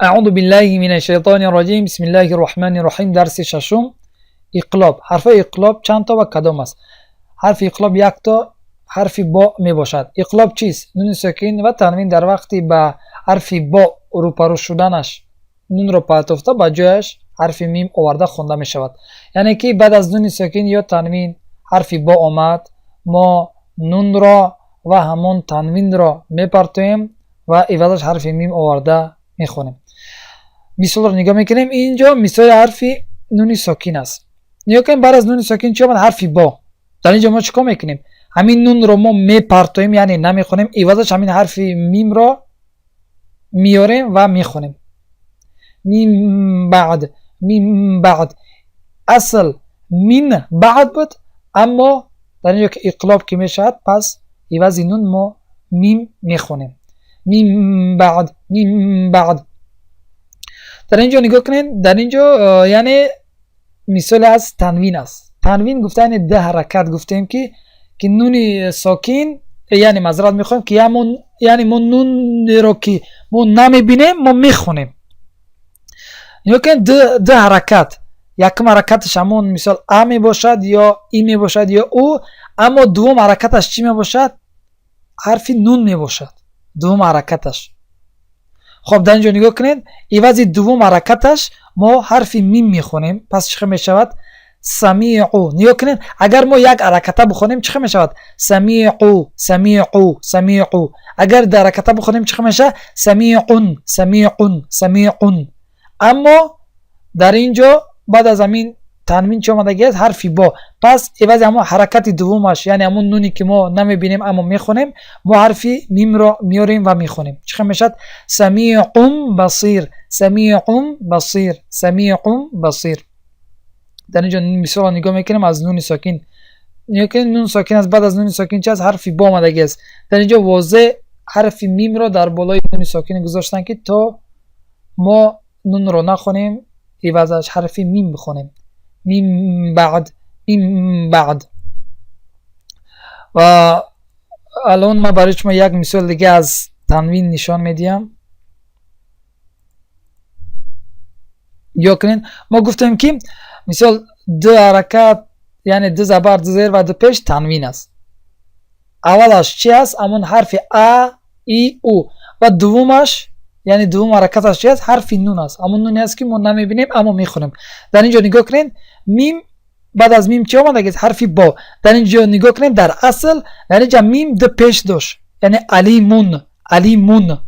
اعوذ بالله من الشیطان الرجیم بسم الله الرحمن الرحیم. درس ششم اقلاب. حرف اقلاب چند تا و کدام است؟ حرف اقلاب یک تا حرف با می باشد. اقلاب چیست؟ نون ساکن و تنوین در وقتی به حرف با روپرو شدنش نون رو پرتافته به جایش حرف میم آورده خونده می شود. یعنی که بعد از نون ساکن یا تنوین حرف با آمد، ما نون را و همون تنوین را می پرتویم و عوضش حرف میم آورده می خونیم. مثال رو نگاه میکنیم. اینجا مثال حرف نون ساکن است. نگاه کنیم بعد از نون ساکن چی آمد؟ حرف با. در اینجا ما چیکار میکنیم؟ همین نون رو ما میپرتویم، یعنی نمیخونیم، عوضش همین حرف میم را میاریم و میخونیم. میم بعد، میم بعد. اصل مین بعد بود، اما در اینجا که اقلاب که میشد پس عوض نون ما میم میخونیم. میم بعد، میم بعد. در اینجا نگاه کنین. در اینجا یعنی مثال از تنوین است. تنوین گفته یعنی ده حرکت گفتیم که نون ساکن، یعنی معذرت میخوایم که یعنی ما نون رو که ما نمیبینیم ما میخونیم. نگاه کنین ده حرکت. یکم حرکتش همون مثال ا می باشد یا ای می باشد یا او، اما دوم حرکتش چی می باشد؟ حرف نون می باشد. دوم حرکتش. خب در اینجا نگاه کنید. عوض دوم حرکتش ما حرف میم میخونیم. پس چه می شود؟ سمیعو. نگاه کنید اگر ما یک حرکت بخونیم چه می شود؟ سمیعو، سمیعو، سمیعو. اگر در حرکت بخونیم چه میشه؟ سمیعون، سمیعون، سمیعون. اما در اینجا بعد از همین تنوین چه اومده است؟ حرفی با. پس عوض همون حرکت دومش، یعنی همون نونی که ما نمیبینیم اما میخونیم، ما حرفی میم را میاریم و میخونیم. چه میشد؟ سمیعون بصیر، سمیعون بصیر، سمیعون بصیر. در اینجا مثال نگاه میکنیم از نون ساکن. نگاه کنید نون ساکن است. بعد از نون ساکن چه از حرفی با اومده است. در اینجا واضح حرف میم را در بالای نون ساکن گذاشتن که تا ما نون رو نخونیم، عوضش حرف میم بخونیم. میم بعد، میم بعد. و الان ما برای شما یک مثال دیگه از تنوین نشان میدیم. یا کنین ما گفتیم که مثال دو حرکت، یعنی دو زبر، دو زیر و دو پیش تنوین است. اولش چی است؟ همون حرف ا، ای، او. و دومش یعنی دوم حرکتش چی است؟ حرف نون است. همون نونی است که ما نمیبینیم اما میخونیم. در اینجا نگاه کنین میم بعد از میم چی اومده است؟ حرف با. در اینجا نگاه کنین در اصل یعنی جا میم دو پیش داشت، یعنی علیمون، علیمون.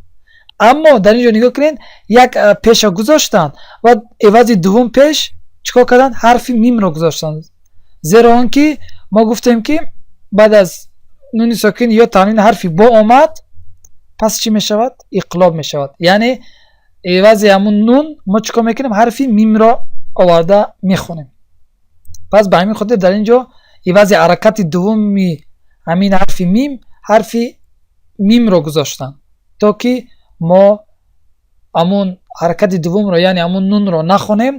اما در اینجا نگاه کنین یک پیش گذاشتن و عوض دوم پیش چیکار کردن؟ حرف میم رو گذاشتن. زیرا اون که ما گفتیم که بعد از نون ساکن یا تنوین حرفی با آمد، پس چی می شود؟ اقلاب می شود. یعنی عوض همون نون ما چیکار میکنیم؟ حرفی میم را آورده میخونیم. پس به همین خاطر در اینجا عوض حرکت دومی همین حرف میم، حرفی میم را گذاشتن تا که ما همون حرکت دوم را یعنی همون نون را نخونیم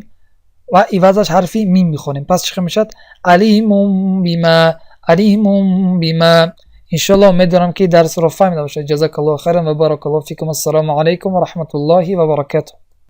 و عوضش حرفی میم میخونیم. پس چی میشد؟ علیمون بیما، علیمون بیما. انشالله امید دارم که درس رو فهمیده باشید. جزاک الله خیرا و بارک الله فیکم. السلام علیکم و رحمت الله و برکاته.